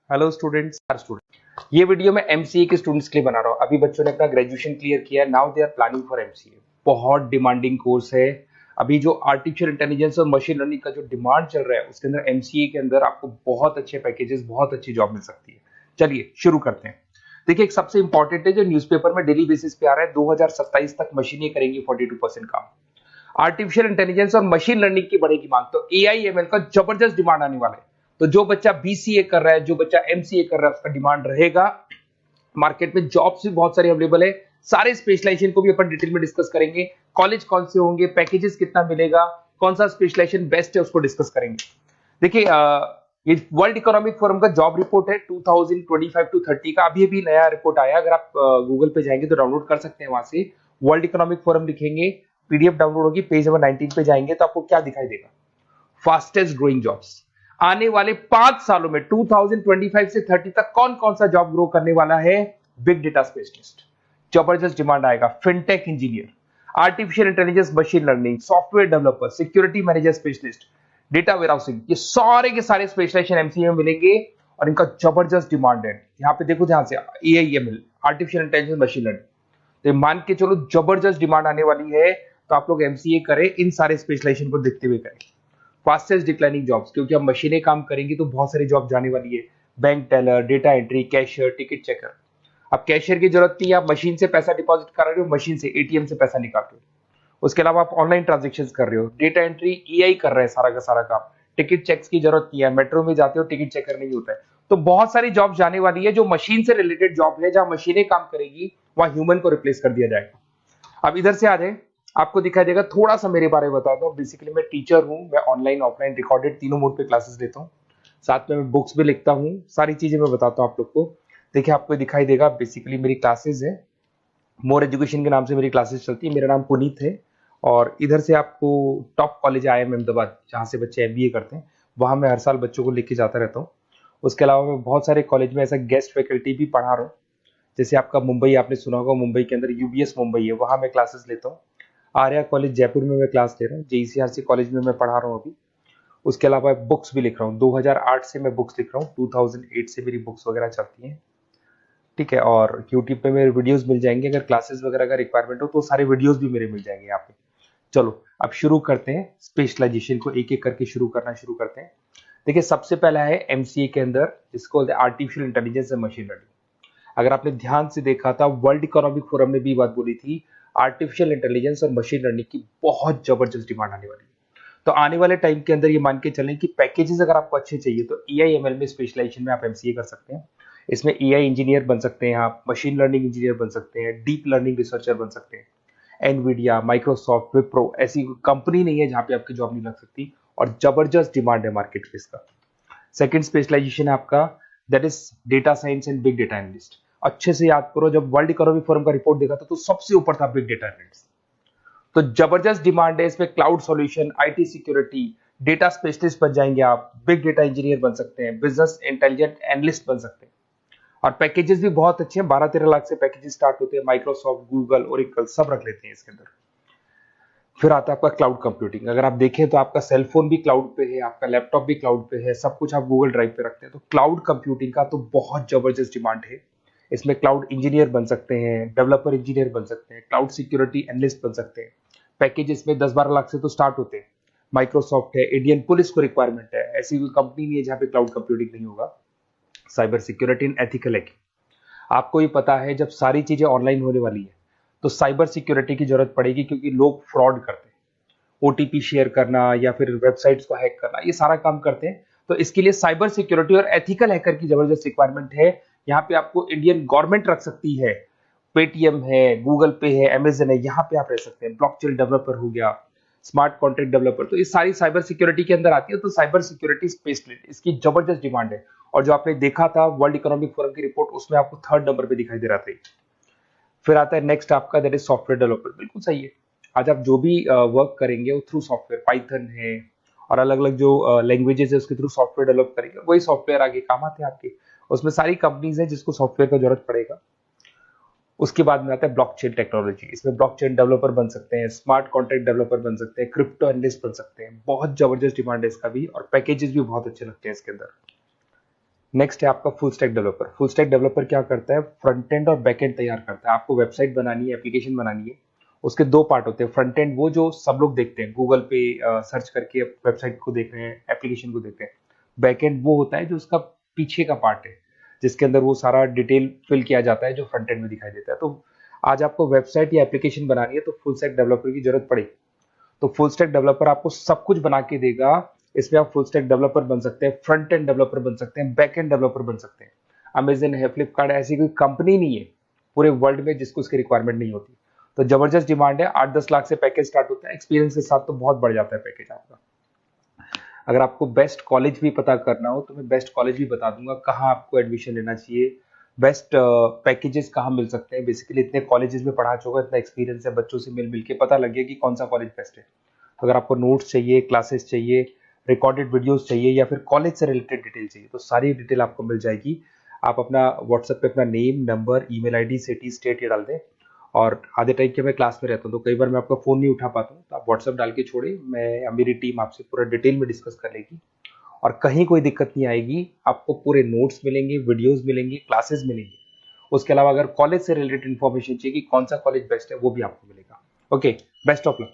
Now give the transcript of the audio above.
Hello students, ये video मैं MCA के स्टूडेंट्स के लिए बना रहा हूँ। अभी बच्चों ने अपना ग्रेजुएशन क्लियर किया है, now they are planning for MCA. बहुत डिमांडिंग कोर्स है। अभी जो आर्टिफिशियल इंटेलिजेंस और मशीन लर्निंग का जो डिमांड चल रहा है उसके अंदर एमसीए के अंदर आपको बहुत अच्छे पैकेजेस, बहुत अच्छी जॉब मिल सकती है। चलिए शुरू करते हैं। देखिए, एक सबसे इंपॉर्टेंट है जो न्यूज़पेपर में डेली बेसिस पे आ रहा है, 2027 तक मशीनें करेंगी 42% काम। आर्टिफिशियल इंटेलिजेंस और मशीन लर्निंग की बढ़ेगी मांग, तो एआईएमएल का जबरदस्त डिमांड आने वाला है। तो जो बच्चा बीसीए कर रहा है, जो बच्चा एमसीए कर रहा है, उसका डिमांड रहेगा। मार्केट में जॉब्स भी बहुत सारी अवेलेबल है। सारे स्पेशलाइजेशन को भी अपन डिटेल में डिस्कस करेंगे। कॉलेज कौन से होंगे, पैकेजेस कितना मिलेगा, कौन सा स्पेशलाइजेशन बेस्ट है, उसको डिस्कस करेंगे। देखिए, ये वर्ल्ड इकोनॉमिक फोरम का जॉब रिपोर्ट है 2025 टू 30 का। अभी अभी नया रिपोर्ट आया, अगर आप गूगल पे जाएंगे तो डाउनलोड कर सकते हैं। वहां से वर्ल्ड इकोनॉमिक फोरम लिखेंगे, पीडीएफ डाउनलोड होगी, पेज नंबर 19 पे जाएंगे तो आपको क्या दिखाई देगा, फास्टेस्ट ग्रोइंग जॉब्स। आने वाले 5 सालों में 2025 से 30 तक कौन कौन सा जॉब ग्रो करने वाला है। बिग डेटा स्पेशलिस्ट, जबरदस्त डिमांड आएगा। Fintech engineer, artificial intelligence, machine learning, software developer, security manager specialist, data warehousing, ये सारे के सारे स्पेशलाइजेशन एमसीए में मिलेंगे और इनका जबरदस्त डिमांड है। यहाँ पे देखो, ध्यान से, AIML, artificial intelligence, machine learning, तो मान के चलो जबरदस्त डिमांड आने वाली है। तो आप लोग एमसीए करें, इन सारे स्पेशलाइजेशन को देखते हुए करें। फास्टेस्ट डिक्लाइनिंग जॉब्स, क्योंकि अब मशीनें काम करेंगी तो बहुत सारी जॉब जाने वाली है। Bank teller, data entry, cashier, ticket checker. अब कैशियर की जरूरत नहीं है, आप मशीन से पैसा डिपॉजिट कर रहे हो, मशीन से एटीएम से पैसा निकाल रहे हो। उसके अलावा आप ऑनलाइन ट्रांजेक्शन कर रहे हो। डेटा एंट्री एआई कर रहे हैं सारा का सारा काम। टिकट चेक्स की जरूरत नहीं है, मेट्रो में जाते हो टिकट चेकर नहीं होता है। तो बहुत सारी जॉब जाने वाली है जो मशीन से रिलेटेड जॉब है, जहां मशीनें काम करेगी वहां ह्यूमन को रिप्लेस कर दिया जाएगा। अब इधर से आ जाए, आपको दिखाई देगा। थोड़ा सा मेरे बारे में बता दो। बेसिकली मैं टीचर हूँ, मैं ऑनलाइन ऑफलाइन रिकॉर्डेड तीनों मोड पे क्लासेस लेता हूँ। साथ में मैं बुक्स भी लिखता हूँ, सारी चीजें मैं बताता हूँ आप लोग को। देखिए, आपको दिखाई देगा, बेसिकली मेरी क्लासेस है, मोर एजुकेशन के नाम से मेरी क्लासेस चलती है। मेरा नाम पुनीत है। और इधर से आपको टॉप कॉलेज आईआईएम अहमदाबाद, जहाँ से बच्चे एमबीए करते हैं, वहाँ मैं हर साल बच्चों को लेके जाता रहता हूँ। उसके अलावा मैं बहुत सारे कॉलेज में ऐसा गेस्ट फैकल्टी भी पढ़ा रहा हूँ। जैसे आपका मुंबई, आपने सुना होगा, मुंबई के अंदर यूबीएस मुंबई है, वहाँ मैं क्लासेस लेता हूँ। आर्या कॉलेज जयपुर में मैं क्लास ले रहा हूँ। जेईसीआरसी कॉलेज में मैं पढ़ा रहा हूँ अभी। उसके अलावा बुक्स भी लिख रहा हूँ। 2008 से मैं बुक्स लिख रहा हूँ, 2008 से मेरी बुक्स वगैरह चलती हैं। ठीक है, और यूट्यूब पे मेरे वीडियोस मिल जाएंगे। अगर क्लासेस वगैरह का रिक्वायरमेंट हो तो सारे वीडियोस भी मेरे मिल जाएंगे यहाँ पे। चलो अब शुरू करते हैं, स्पेशलाइजेशन को एक एक करके शुरू करते हैं। देखिए, सबसे पहला है एमसीए के अंदर, जिसको artificial intelligence and machine learning. अगर आपने ध्यान से देखा था, वर्ल्ड इकोनॉमिक फोरम ने भी बात बोली थी, आर्टिफिशियल इंटेलिजेंस और मशीन लर्निंग की बहुत जबरदस्त डिमांड आने वाली है। तो आने वाले टाइम के अंदर ये मान के चलें कि पैकेजेस अगर आपको अच्छे चाहिए तो एआईएमएल में स्पेशलाइजेशन में आप एमसीए कर सकते हैं। इसमें एआई इंजीनियर बन सकते हैं, आप मशीन लर्निंग इंजीनियर बन सकते हैं, डीप लर्निंग रिसर्चर बन सकते हैं। एनवीडिया, माइक्रोसॉफ्ट, विप्रो, ऐसी कंपनी नहीं है जहां पे आपकी जॉब नहीं लग सकती, और जबरदस्त डिमांड है मार्केट पे इसका। सेकंड स्पेशलाइजेशन है आपका, that is data science and big data analyst. अच्छे से याद करो, जब वर्ल्ड इकोनॉमिक फोरम का रिपोर्ट देखा था तो सबसे ऊपर था बिग डेटा एनालिस्ट। तो जबरदस्त डिमांड है इसमें। Cloud solution, IT security, data specialist बन जाएंगे आप, बिग डेटा इंजीनियर बन सकते हैं, बिजनेस इंटेलिजेंट एनालिस्ट बन सकते हैं। और पैकेजेस भी बहुत अच्छे हैं, 12-13 लाख से पैकेजेस स्टार्ट होते हैं। माइक्रोसॉफ्ट, गूगल, ओरेकल सब रख लेते हैं इसके अंदर। फिर आता है आपका क्लाउड कंप्यूटिंग। अगर आप देखें तो आपका सेलफोन भी क्लाउड पे है, आपका लैपटॉप भी क्लाउड पे है, सब कुछ आप गूगल ड्राइव पे रखते हैं। तो क्लाउड कंप्यूटिंग का तो बहुत जबरदस्त डिमांड है। इसमें क्लाउड इंजीनियर बन सकते हैं, डेवलपर इंजीनियर बन सकते हैं, क्लाउड सिक्योरिटी एनालिस्ट बन सकते हैं। पैकेज इसमें 10-12 लाख से तो स्टार्ट होते हैं। माइक्रोसॉफ्ट है, इंडियन पुलिस को रिक्वायरमेंट है, ऐसी कोई कंपनी नहीं है जहां पे क्लाउड कंप्यूटिंग नहीं होगा। Cyber security and ethical hacking, आपको ही पता है जब सारी चीजें ऑनलाइन होने वाली है तो साइबर सिक्योरिटी की जरूरत पड़ेगी, क्योंकि लोग फ्रॉड करते हैं। ओटीपी शेयर करना या फिर वेबसाइट्स को हैक करना, ये सारा काम करते हैं। तो इसके लिए साइबर सिक्योरिटी और एथिकल हैकर की जबरदस्त रिक्वायरमेंट है। यहाँ पे आपको इंडियन गवर्नमेंट रख सकती है, पेटीएम है, गूगल पे है, अमेजन है, यहाँ पे आप रह सकते हैं। ब्लॉकचेन डेवलपर हो गया, स्मार्ट कॉन्ट्रैक्ट डेवलपर, तो ये सारी साइबर सिक्योरिटी के अंदर आती है। तो साइबर सिक्योरिटी स्पेशलिस्ट, इसकी जबरदस्त डिमांड है। और जो आपने देखा था वर्ल्ड इकोनॉमिक फोरम की रिपोर्ट, उसमें आपको 3rd नंबर पे दिखाई दे रहा था। फिर आता है नेक्स्ट आपका, दैट इज सॉफ्टवेयर डेवलपर। बिल्कुल सही है। आज आप जो भी वर्क करेंगे वो थ्रू सॉफ्टवेयर, पाइथन है और अलग अलग जो लैंग्वेजेस है उसके थ्रू सॉफ्टवेयर डेवलप करेंगे, वही सॉफ्टवेयर आगे काम आते हैं आपके। उसमें सारी कंपनीज है जिसको सॉफ्टवेयर का जरूरत पड़ेगा। उसके बाद में आता है ब्लॉकचेन टेक्नोलॉजी। इसमें ब्लॉकचेन डेवलपर बन सकते हैं, स्मार्ट कॉन्ट्रैक्ट डेवलपर बन सकते हैं, क्रिप्टो एनालिस्ट बन सकते हैं। बहुत जबरदस्त डिमांड है इसका भी, और पैकेजेस भी बहुत अच्छे लगते हैं इसके अंदर। नेक्स्ट है आपका full stack developer. Full stack developer क्या करता है, फ्रंट एंड और बैक एंड तैयार करता है। आपको वेबसाइट बनानी है, एप्लीकेशन बनानी है, उसके दो पार्ट होते हैं। फ्रंट एंड वो जो सब लोग देखते हैं, गूगल पे सर्च करके वेबसाइट को देख रहे हैं, एप्लीकेशन को देख रहे हैं। बैक एंड वो होता है जो उसका पीछे का पार्ट है, जिसके अंदर वो सारा डिटेल फिल किया जाता है जो फ्रंट एंड में दिखाई देता है। तो आज आपको वेबसाइट या एप्लीकेशन बनानी है तो फुल स्टैक डेवलपर की जरूरत पड़ेगी। तो फुल स्टैक डेवलपर आपको सब कुछ बना के देगा। इसमें आप फुल स्टैक डेवलपर बन सकते हैं, फ्रंट एंड डेवलपर बन सकते हैं, बैक एंड डेवलपर बन सकते हैं। अमेजन है, फ्लिपकार्ट, ऐसी कोई कंपनी नहीं है पूरे वर्ल्ड में जिसको उसकी रिक्वायरमेंट नहीं होती। तो जबरदस्त डिमांड है, 8-10 लाख से पैकेज स्टार्ट होता है। एक्सपीरियंस के साथ तो बहुत बढ़ जाता है पैकेज आपका। अगर आपको बेस्ट कॉलेज भी पता करना हो तो मैं बेस्ट कॉलेज भी बता दूंगा, कहाँ आपको एडमिशन लेना चाहिए, बेस्ट पैकेजेस कहाँ मिल सकते हैं। बेसिकली इतने कॉलेजेस में पढ़ा चुका, इतना एक्सपीरियंस है, बच्चों से मिल मिल के पता लग गया कि कौन सा कॉलेज बेस्ट है। अगर आपको नोट्स चाहिए, क्लासेस चाहिए, रिकॉर्डेड वीडियोस चाहिए, या फिर कॉलेज से रिलेटेड डिटेल चाहिए, तो सारी डिटेल आपको मिल जाएगी। आप अपना व्हाट्सएप पे अपना name, number, email ID, city, state ये डाल दें। और आधे टाइम के मैं क्लास में रहता हूँ तो कई बार मैं आपका फ़ोन नहीं उठा पाता हूँ, तो आप व्हाट्सएप डाल के छोड़े, मैं या मेरी टीम आपसे पूरा डिटेल में डिस्कस कर लेगी। और कहीं कोई दिक्कत नहीं आएगी। आपको पूरे नोट्स मिलेंगे, वीडियोस मिलेंगे, क्लासेस मिलेंगे। उसके अलावा अगर कॉलेज से रिलेटेड इन्फॉर्मेशन चाहिए कि कौन सा कॉलेज बेस्ट है, वो भी आपको मिलेगा। Okay, best of luck.